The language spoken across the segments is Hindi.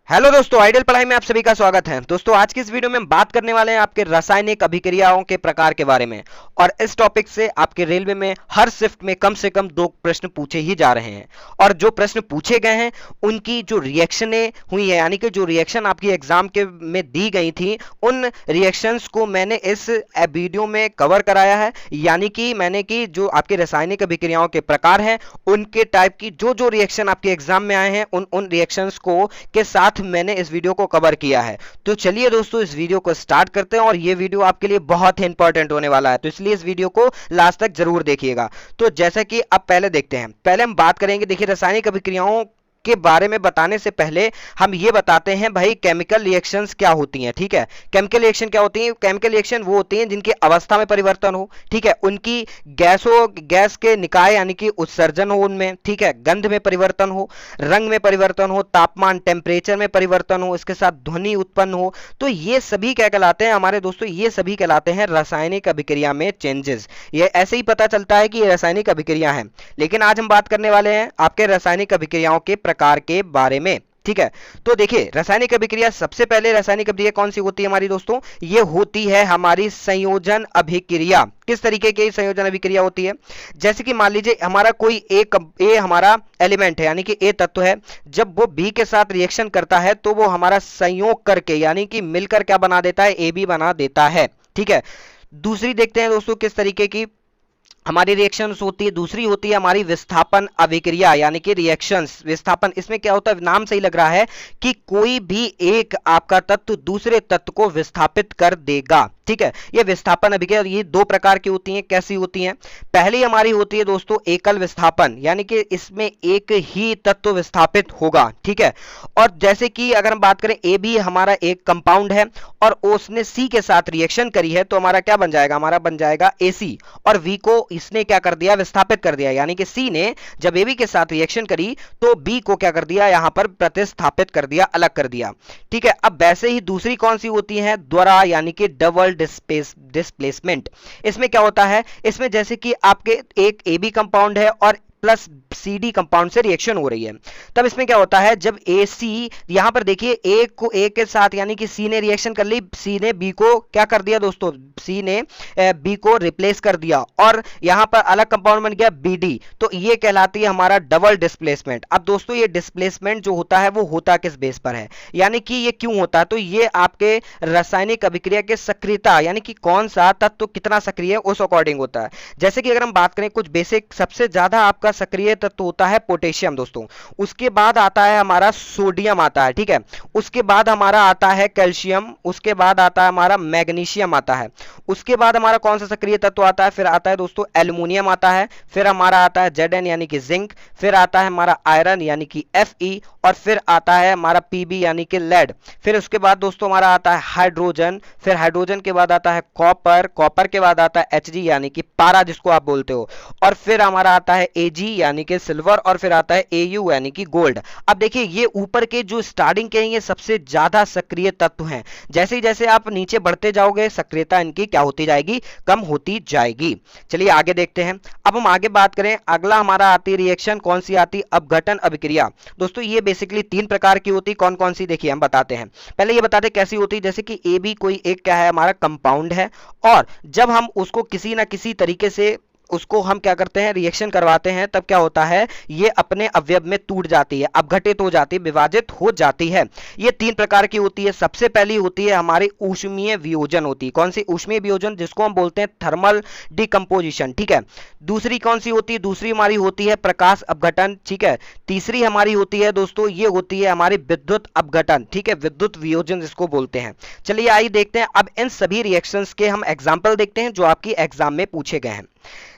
हेलो दोस्तों, आइडियल पढ़ाई में आप सभी का स्वागत है। दोस्तों आज की इस वीडियो में हम बात करने वाले हैं आपके रासायनिक अभिक्रियाओं के प्रकार के बारे में। और इस टॉपिक से आपके रेलवे में हर शिफ्ट में कम से कम 2 प्रश्न पूछे ही जा रहे हैं। और जो प्रश्न पूछे गए हैं उनकी जो रिएक्शनें हुई है, यानी कि जो रिएक्शन आपकी एग्जाम के में दी गई थी, उन रिएक्शंस को मैंने इस वीडियो में कवर कराया है। यानी कि मैंने कि जो आपके रासायनिक अभिक्रियाओं के प्रकार हैं उनके टाइप की जो रिएक्शन आपके एग्जाम में आए हैं उन रिएक्शंस को के साथ मैंने इस वीडियो को कवर किया है। तो चलिए दोस्तों इस वीडियो को स्टार्ट करते हैं। और ये वीडियो आपके लिए बहुत ही इंपॉर्टेंट होने वाला है, तो इसलिए इस वीडियो को लास्ट तक जरूर देखिएगा। तो जैसा कि अब पहले देखते हैं, पहले हम बात करेंगे। देखिए रासायनिक अभिक्रियाओं के बारे में बताने से पहले हम ये बताते हैं भाई केमिकल रिएक्शंस क्या होती हैं। ठीक है, केमिकल रिएक्शन क्या होती है? केमिकल रिएक्शन वो होती हैं जिनकी अवस्था में परिवर्तन हो, ठीक है, उनकी गैस के निकाय यानी कि उत्सर्जन हो उनमें, ठीक है, गंध में परिवर्तन हो, रंग में परिवर्तन हो, तापमान टेम्परेचर में परिवर्तन हो, इसके साथ ध्वनि उत्पन्न हो। तो ये सभी क्या कहलाते हैं हमारे दोस्तों? ये सभी कहलाते हैं रासायनिक अभिक्रिया में चेंजेस। ये ऐसे ही पता चलता है कि ये रासायनिक अभिक्रिया है। लेकिन आज हम बात करने वाले हैं आपके रासायनिक अभिक्रियाओं के प्रकार के बारे में। ठीक है, तो देखिए रासायनिक अभिक्रिया, सबसे पहले रासायनिक अभिक्रिया कौन सी होती है हमारी दोस्तों? ये होती है हमारी संयोजन अभिक्रिया। किस तरीके की संयोजन अभिक्रिया होती है? जैसे कि मान लीजिए हमारा कोई ए हमारा एलिमेंट है, यानी कि ए तत्व है, जब वो बी के साथ रिएक्शन करता है तो वो हमारा संयोग करके यानी कि मिलकर क्या बना देता है? ए बी बना देता है। ठीक है, दूसरी देखते हैं दोस्तों किस तरीके की हमारी रिएक्शंस होती है। दूसरी होती है हमारी विस्थापन अभिक्रिया, यानी कि रिएक्शंस विस्थापन। इसमें क्या होता है, नाम से ही लग रहा है कि कोई भी एक आपका तत्व दूसरे तत्व को विस्थापित कर देगा। ठीक है, ये विस्थापन अभिक्रिया, ये 2 प्रकार की होती हैं। कैसी होती हैं? पहली हमारी होती है दोस्तों एकल विस्थापन, यानी कि इसमें एक ही तत्व विस्थापित होगा। ठीक है, और जैसे कि अगर हम बात करें ए भी हमारा एक कंपाउंड है और उसने सी के साथ रिएक्शन करी है, तो हमारा क्या बन जाएगा? हमारा बन जाएगा एसी। और वी को इसने क्या कर दिया? विस्थापित कर दिया, यानी कि सी ने जब ए बी के साथ रिएक्शन करी तो बी को क्या कर दिया? यहां पर प्रतिस्थापित कर दिया, अलग कर दिया। ठीक है, अब वैसे ही दूसरी कौन सी होती है? द्वारा, यानी कि डबल डिस्प्लेसमेंट। इसमें क्या होता है? इसमें जैसे कि आपके एक ए बी कंपाउंड है और प्लस सी डी कंपाउंड से रिएक्शन हो रही है, तब इसमें क्या होता है? जब ए सी, यहां पर देखिए ए को ए के साथ यानी कि सी ने रिएक्शन कर ली, सी ने बी को क्या कर दिया दोस्तों? सी ने बी को रिप्लेस कर दिया और यहां पर अलग कंपाउंड बन गया बी डी। तो ये कहलाती है हमारा डबल डिस्प्लेसमेंट। अब दोस्तों ये डिस्प्लेसमेंट जो होता है वो होता किस बेस पर है, यानी कि ये क्यों होता है? तो ये आपके रासायनिक अभिक्रिया के सक्रियता, यानी कि कौन सा तत्व कितना सक्रिय है उस अकॉर्डिंग होता है। जैसे कि अगर हम बात करें कुछ बेसिक, सबसे ज्यादा आपका सक्रिय तत्व होता है पोटेशियम दोस्तों, उसके बाद आता है हमारा सोडियम आता है। ठीक है, उसके बाद हमारा आता है कैल्शियम, उसके बाद आता है हमारा मैग्नीशियम आता है, उसके बाद हमारा कौन सा सक्रिय तत्व आता है? फिर आता है दोस्तों एल्युमिनियम आता है, फिर हमारा आता है Zn यानी कि जिंक, फिर आता है हमारा आयरन यानी कि Fe, और फिर आता है हमारा Pb यानी कि लेड। फिर उसके बाद दोस्तों हमारा आता है हाइड्रोजन, फिर हाइड्रोजन के बाद आता है कॉपर, कॉपर के बाद आता है Hg यानी कि पारा जिसको आप बोलते हो, और फिर हमारा आता है Ag यानी कि सिल्वर, और फिर आता है Au यानी कि गोल्ड। अब देखिए ये ऊपर के जो स्टार्टिंग के हैं ये सबसे ज्यादा सक्रिय तत्व हैं। जैसे ही जैसे आप नीचे बढ़ते जाओगे सक्रियता इनकी क्या होती जाएगी? कम होती जाएगी। चलिए आगे देखते हैं। अब हम आगे बात करें, अगला हमारा आती रिएक्शन कौन सी आती? अपघटन अभिक्रिया। दोस्तों ये बेसिकली 3 प्रकार की होती। कौन कौन सी? देखिए हम बताते हैं। पहले ये बताते कैसी होती। जैसे कि ए बी कोई एक क्या है? हमारा कंपाउंड है, और जब हम उसको किसी ना किसी तरीके से उसको हम क्या करते हैं? रिएक्शन करवाते हैं, तब क्या होता है? ये अपने अवयव में टूट जाती है, अपघटित हो जाती है, विभाजित हो जाती है। ये 3 प्रकार की होती है। सबसे पहली होती है हमारी ऊष्मीय वियोजन होती है। कौन सी? ऊष्मीय वियोजन, जिसको हम बोलते हैं थर्मल डिकम्पोजिशन। ठीक है, दूसरी कौन सी होती है? दूसरी हमारी होती है प्रकाश अपघटन। ठीक है, तीसरी हमारी होती है दोस्तों, ये होती है हमारी विद्युत अपघटन। ठीक है, विद्युत वियोजन जिसको बोलते हैं। चलिए आइए देखते हैं अब इन सभी रिएक्शंस के हम एग्जाम्पल देखते हैं जो आपकी एग्जाम में पूछे गए हैं।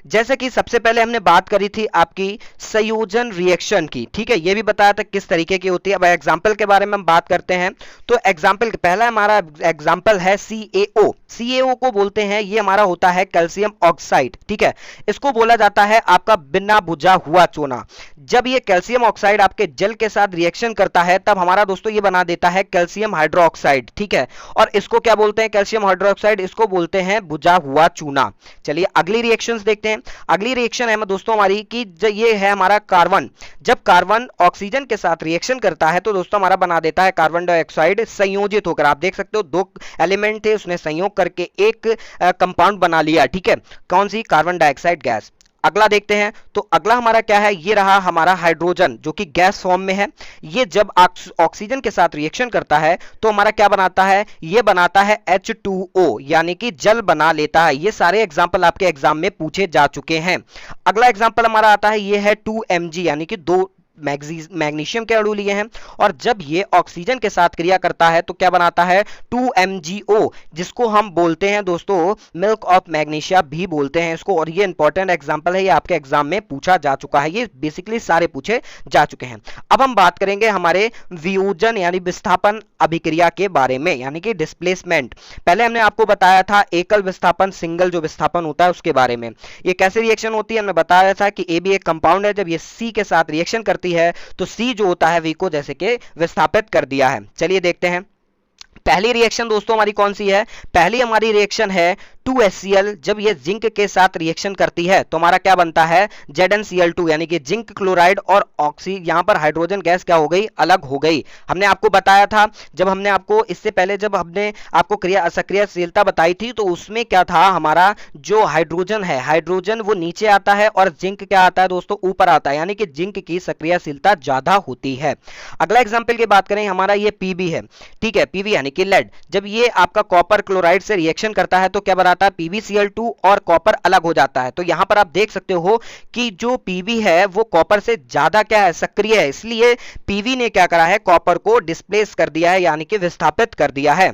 जैसे कि सबसे पहले हमने बात करी थी आपकी संयोजन रिएक्शन की। ठीक है, ये भी बताया था किस तरीके की होती है। अब एग्जांपल के बारे में हम बात करते हैं। तो एग्जांपल पहला हमारा एग्जांपल है CaO। CaO को बोलते हैं, ये हमारा होता है कैल्शियम ऑक्साइड। ठीक है, इसको बोला जाता है आपका बिना बुझा हुआ चूना। जब ये कैल्शियम ऑक्साइड आपके जल के साथ रिएक्शन करता है तब हमारा दोस्तों ये बना देता है कैल्शियम हाइड्रोक्साइड। ठीक है, और इसको क्या बोलते हैं? कैल्शियम हाइड्रोक्साइड, इसको बोलते हैं बुझा हुआ चूना। चलिए अगली रिएक्शन रिएक्शंस देखते हैं। अगली रिएक्शन है दोस्तों हमारी कि ये है हमारा कार्बन। जब कार्बन ऑक्सीजन के साथ रिएक्शन करता है तो दोस्तों हमारा बना देता है कार्बन डाइऑक्साइड संयोजित होकर। आप देख सकते हो दो एलिमेंट थे, उसने संयोग करके एक कंपाउंड बना लिया, ठीक है, कौन सी, कार्बन डाइऑक्साइड गैस। अगला देखते हैं, तो अगला हमारा क्या है, ये रहा हमारा हाइड्रोजन जो कि गैस फॉर्म में है। ये जब ऑक्सीजन के साथ रिएक्शन करता है तो हमारा क्या बनाता है, ये बनाता है H2O यानी कि जल बना लेता है। ये सारे एग्जांपल आपके एग्जाम में पूछे जा चुके हैं। अगला एग्जांपल हमारा आता है, ये है 2Mg यानी कि दो मैग्नीशियम के अणु लिए हैं और जब ये ऑक्सीजन के साथ क्रिया करता है तो क्या बनाता है, 2MgO, जिसको हम बोलते हैं दोस्तों मिल्क ऑफ मैग्नीशिया भी बोलते हैं इसको। और ये इंपॉर्टेंट एग्जांपल है, ये आपके एग्जाम में पूछा जा चुका है, ये बेसिकली सारे पूछे जा चुके हैं। अब हम बात करेंगे हमारे वियोजन यानी विस्थापन अभिक्रिया के बारे में, यानी कि डिस्प्लेसमेंट। पहले हमने आपको बताया था एकल विस्थापन, सिंगल जो विस्थापन होता है उसके बारे में। ये कैसे रिएक्शन होती है, हमने बताया था कि ए भी एक कंपाउंड है, जब ये सी के साथ रिएक्शन करती है तो सी जो होता है वी को जैसे कि विस्थापित कर दिया है। चलिए देखते हैं पहली रिएक्शन दोस्तों हमारी कौन सी है। पहली हमारी रिएक्शन है 2HCl। जब ये जिंक के साथ रिएक्शन करती है तो हमारा क्या बनता है, ZnCl2 यानी कि जिंक क्लोराइड और ऑक्सी, यहां पर हाइड्रोजन गैस क्या हो गई, अलग हो गई। हमने आपको बताया था, जब हमने आपको इससे पहले जब हमने आपको क्रिया सक्रियशीलता बताई थी तो उसमें क्या था, हमारा जो हाइड्रोजन है, हाइड्रोजन वो नीचे आता है और जिंक क्या आता है दोस्तों, ऊपर आता है, यानी कि जिंक की सक्रियशीलता ज्यादा होती है। अगला एग्जाम्पल की बात करें, हमारा ये Pb है, ठीक है, Pb यानी कि लेड। जब ये आपका कॉपर क्लोराइड से रिएक्शन करता है तो क्या बनाता है, PbCl2 और कॉपर अलग हो जाता है। तो यहां पर आप देख सकते हो कि जो Pb है वो कॉपर से ज्यादा क्या है, सक्रिय है, इसलिए Pb ने क्या करा है, कॉपर को डिस्प्लेस कर दिया है यानी कि विस्थापित कर दिया है।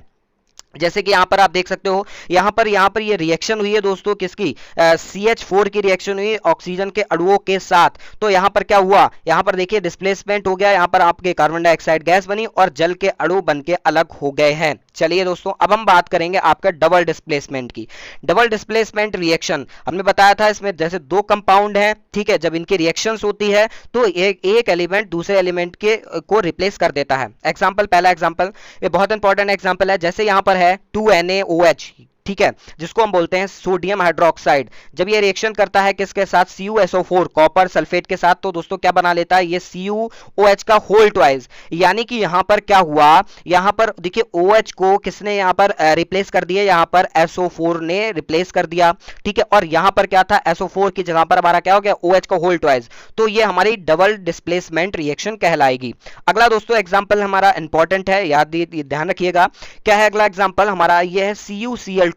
जैसे कि यहां पर आप देख सकते हो, यहां पर ये रिएक्शन हुई है दोस्तों किसकी, CH4 की रिएक्शन हुई ऑक्सीजन के अणुओं के साथ। तो यहां पर क्या हुआ, यहां पर देखिए डिस्प्लेसमेंट हो गया, यहां पर आपके कार्बन डाइऑक्साइड गैस बनी और जल के अणु बन के अलग हो गए हैं। चलिए दोस्तों अब हम बात करेंगे आपका डबल डिस्प्लेसमेंट की। डबल डिस्प्लेसमेंट रिएक्शन हमने बताया था, इसमें जैसे दो कंपाउंड हैं, ठीक है, जब इनकी रिएक्शंस होती है तो एक एलिमेंट दूसरे एलिमेंट के को रिप्लेस कर देता है। एग्जांपल, पहला एग्जांपल, ये बहुत इंपॉर्टेंट एग्जांपल है, जैसे यहां पर है 2NaOH, ठीक है, जिसको हम बोलते हैं सोडियम हाइड्रोक्साइड। जब ये रिएक्शन करता है किसके साथ, CuSO4 कॉपर सल्फेट के साथ, तो दोस्तों क्या बना लेता है, ये CuOH का होल ट्वाइस। यानी कि यहां पर क्या हुआ, यहां पर देखिए OH को किसने यहां पर रिप्लेस कर दिया, यहां पर SO4 ने रिप्लेस कर दिया, ठीक है, और यहां पर क्या था, SO4 की जगह पर हमारा क्या हो गया, OH का होल ट्वाइस। तो ये हमारी डबल डिस्प्लेसमेंट रिएक्शन कहलाएगी। अगला दोस्तों एग्जांपल हमारा इंपॉर्टेंट है, याद ध्यान रखिएगा, क्या है अगला एग्जांपल हमारा, ये है CuCl2।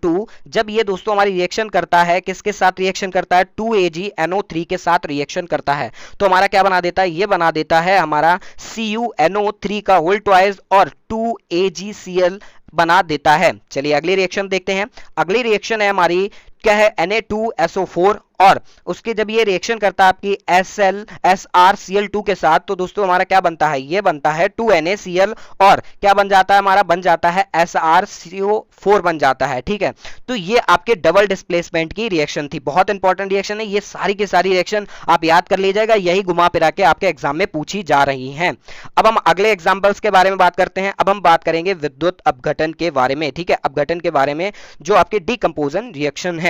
जब ये दोस्तों हमारी रिएक्शन करता है, किसके साथ रिएक्शन करता है, 2AgNO3 के साथ रिएक्शन करता है, तो हमारा क्या बना देता है, ये बना देता है हमारा CuNO3 का होल ट्वाइस और 2AgCl बना देता है। चलिए अगली रिएक्शन देखते हैं। अगली रिएक्शन है हमारी क्या है, Na2SO4 और उसके जब ये रिएक्शन करता है आपकी SrCl2 के साथ, तो दोस्तों हमारा क्या बनता है, ये बनता है 2NaCl और क्या बन जाता है, हमारा बन जाता है SrCO4 बन जाता है, ठीक है। तो ये आपके डबल डिस्प्लेसमेंट की रिएक्शन थी, बहुत इंपॉर्टेंट रिएक्शन है, ये सारी की सारी रिएक्शन आप याद कर लीजिएगा, यही घुमा फिरा के आपके एग्जाम में पूछी जा रही हैं। अब हम अगले एग्जाम्पल्स के बारे में बात करते हैं। अब हम बात करेंगे विद्युत अपघटन के बारे में, ठीक है, अपघटन के बारे में जो आपके डिकम्पोजन रिएक्शन है।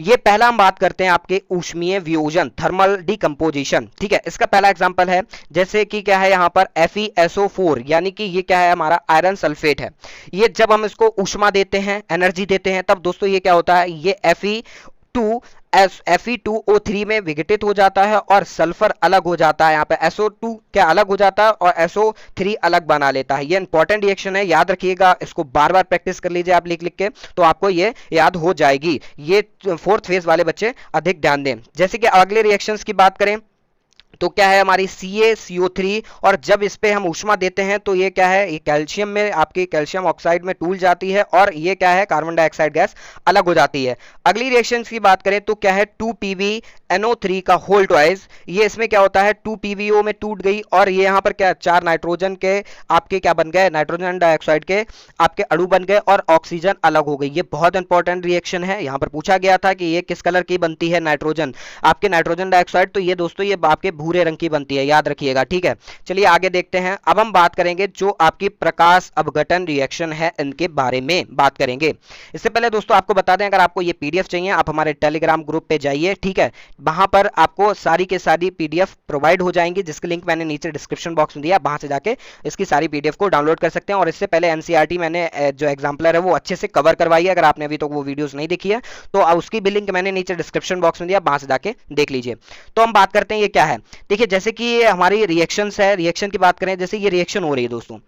ये पहला हम बात करते हैं आपके ऊष्मीय वियोजन, थर्मल डिकम्पोजिशन, ठीक है। इसका पहला एग्जांपल है, जैसे कि क्या है यहां पर FeSO4 यानी कि ये क्या है, हमारा आयरन सल्फेट है। ये जब हम इसको ऊष्मा देते हैं, एनर्जी देते हैं, तब दोस्तों ये क्या होता है, ये Fe2O3 में विघटित हो जाता है और सल्फर अलग हो जाता है, यहाँ पे SO2 क्या अलग हो जाता है और SO3 अलग बना लेता है। ये इंपॉर्टेंट रिएक्शन है, याद रखिएगा, इसको बार बार प्रैक्टिस कर लीजिए आप लिख लिख के, तो आपको ये याद हो जाएगी। ये फोर्थ फेज वाले बच्चे अधिक ध्यान दें। जैसे कि अगले रिएक्शंस की बात करें तो क्या है हमारी CaCO3 और जब इस पे हम ऊष्मा देते हैं तो ये क्या है, ये कैल्शियम में आपकी कैल्शियम ऑक्साइड में टूल जाती है और ये क्या है, कार्बन डाइऑक्साइड गैस अलग हो जाती है। अगली रिएक्शंस की बात करें तो क्या है 2PbNO3 का होल ट्वाइस। ये इसमें क्या होता है, 2PbO में टूट गई और ये यहाँ पर क्या 4 नाइट्रोजन के आपके क्या बन गए, नाइट्रोजन डाइऑक्साइड के आपके अणु बन गए और ऑक्सीजन अलग हो गई। ये बहुत इंपॉर्टेंट रिएक्शन है, यहाँ पर पूछा गया था कि ये किस कलर की बनती है, नाइट्रोजन, आपके नाइट्रोजन डाइऑक्साइड। तो ये दोस्तों ये आपके भूरे रंग की बनती है, याद रखिएगा, ठीक है। चलिए आगे देखते हैं। अब हम बात करेंगे जो आपकी प्रकाश अपघटन रिएक्शन है इनके बारे में बात करेंगे। इससे पहले दोस्तों आपको बता दें, अगर आपको ये पीडीएफ चाहिए आप हमारे टेलीग्राम ग्रुप पे जाइए, ठीक है। वहां पर आपको सारी के सारी पीडीएफ प्रोवाइड हो जाएंगी, जिसकी लिंक मैंने नीचे डिस्क्रिप्शन बॉक्स में दिया, वहां से जाके इसकी सारी पीडीएफ को डाउनलोड कर सकते हैं। और इससे पहले एनसीईआरटी मैंने जो एग्जाम्पलर है वो अच्छे से कवर करवाई है, अगर आपने अभी तक वो वीडियोस नहीं देखी है तो उसकी भी लिंक मैंने नीचे डिस्क्रिप्शन बॉक्स में दिया, वहां से जाके देख लीजिए। तो हम बात करते हैं ये क्या है। देखिए जैसे कि ये हमारी रिएक्शंस है, रिएक्शन की बात करें, जैसे ये रिएक्शन हो रही है दोस्तों,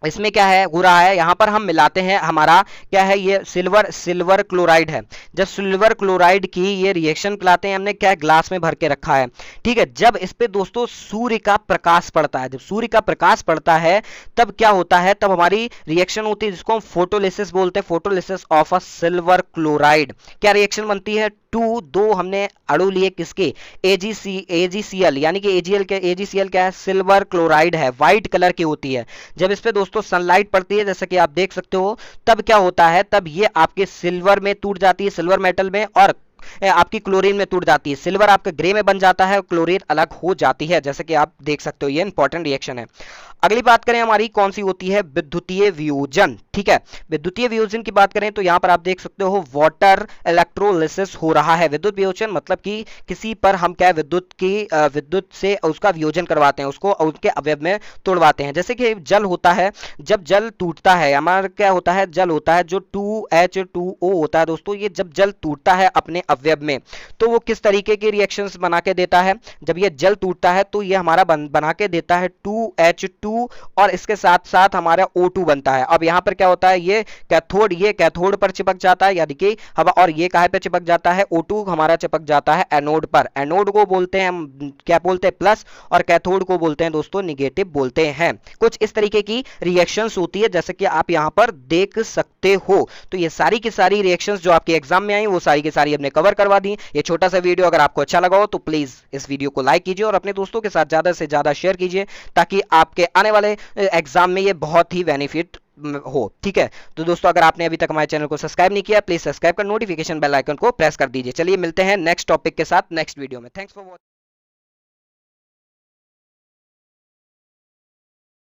इसमें क्या है हो रहा है, यहां पर हम मिलाते हैं हमारा क्या है, ये सिल्वर क्लोराइड है। जब सिल्वर क्लोराइड की ये रिएक्शन पिलाते हैं, हमने क्या ग्लास में भर के रखा है, ठीक है। जब इस पे दोस्तों सूर्य का प्रकाश पड़ता है, जब सूर्य का प्रकाश पड़ता है तब क्या होता है, तब हमारी रिएक्शन होती है जिसको हम फोटोलिसिस बोलते हैं, photolysis of a silver chloride. क्या रिएक्शन बनती है, दो हमने अणु लिए किसके, एजीसीएल, यानी कि एजीसीएल क्या है, सिल्वर क्लोराइड है, व्हाइट कलर की होती है। जब इस पे दोस्तों सनलाइट पड़ती है जैसा कि आप देख सकते हो, तब क्या होता है, तब ये आपके सिल्वर में टूट जाती है, सिल्वर मेटल में, और आपकी क्लोरीन में टूट जाती है। सिल्वर आपका ग्रे में बन जाता है, क्लोरीन अलग हो जाती है, जैसे कि आप देख सकते हो। ये इंपॉर्टेंट रिएक्शन है। अगली बात करें हमारी कौन सी होती है, विद्युतीय वियोजन, ठीक है। विद्युतीय वियोजन की बात करें तो यहां पर आप देख सकते हो वाटर इलेक्ट्रोलिसिस हो रहा है। विद्युत वियोजन मतलब कि किसी पर हम क्या विद्युत से उसका वियोजन करवाते हैं, उसको उसके अवयव में तोड़वाते हैं। जैसे कि जल होता है, जब जल टूटता है, हमारा क्या होता है, जल होता है जो 2H2O होता है दोस्तों, ये जब जल टूटता है अपने अवयव में तो वो किस तरीके के रिएक्शंस बना के देता है। जब ये जल टूटता है तो ये हमारा बना के देता है 2H2 और इसके साथ साथ हमारा O2 बनता है। अब यहां पर क्या होता है, ये कैथोड पर चिपक जाता है, यानी कि हवा, और ये कहां पे चिपक जाता है, O2 हमारा चिपक जाता है एनोड पर। एनोड को बोलते हैं हम क्या बोलते हैं, प्लस, और कैथोड को बोलते हैं दोस्तों निगेटिव बोलते हैं। कुछ इस तरीके की रिएक्शंस होती है जैसे कि आप यहां पर देख सकते हो। तो ये सारी की सारी रिएक्शंस जो आपके एग्जाम में आई वो सारी की सारी हमने कवर करवा दी। ये छोटा सा वीडियो अगर आपको अच्छा लगा हो तो प्लीज इस वीडियो को लाइक कीजिए और अपने दोस्तों के साथ ज्यादा से ज्यादा शेयर कीजिए, ताकि आपके आने वाले एग्जाम में ये बहुत ही बेनिफिट हो, ठीक है। तो दोस्तों अगर आपने अभी तक हमारे चैनल को सब्सक्राइब नहीं किया, प्लीज सब्सक्राइब कर नोटिफिकेशन बेल आइकन को प्रेस कर दीजिए। चलिए मिलते हैं नेक्स्ट टॉपिक के साथ नेक्स्ट वीडियो में। Thanks for watching.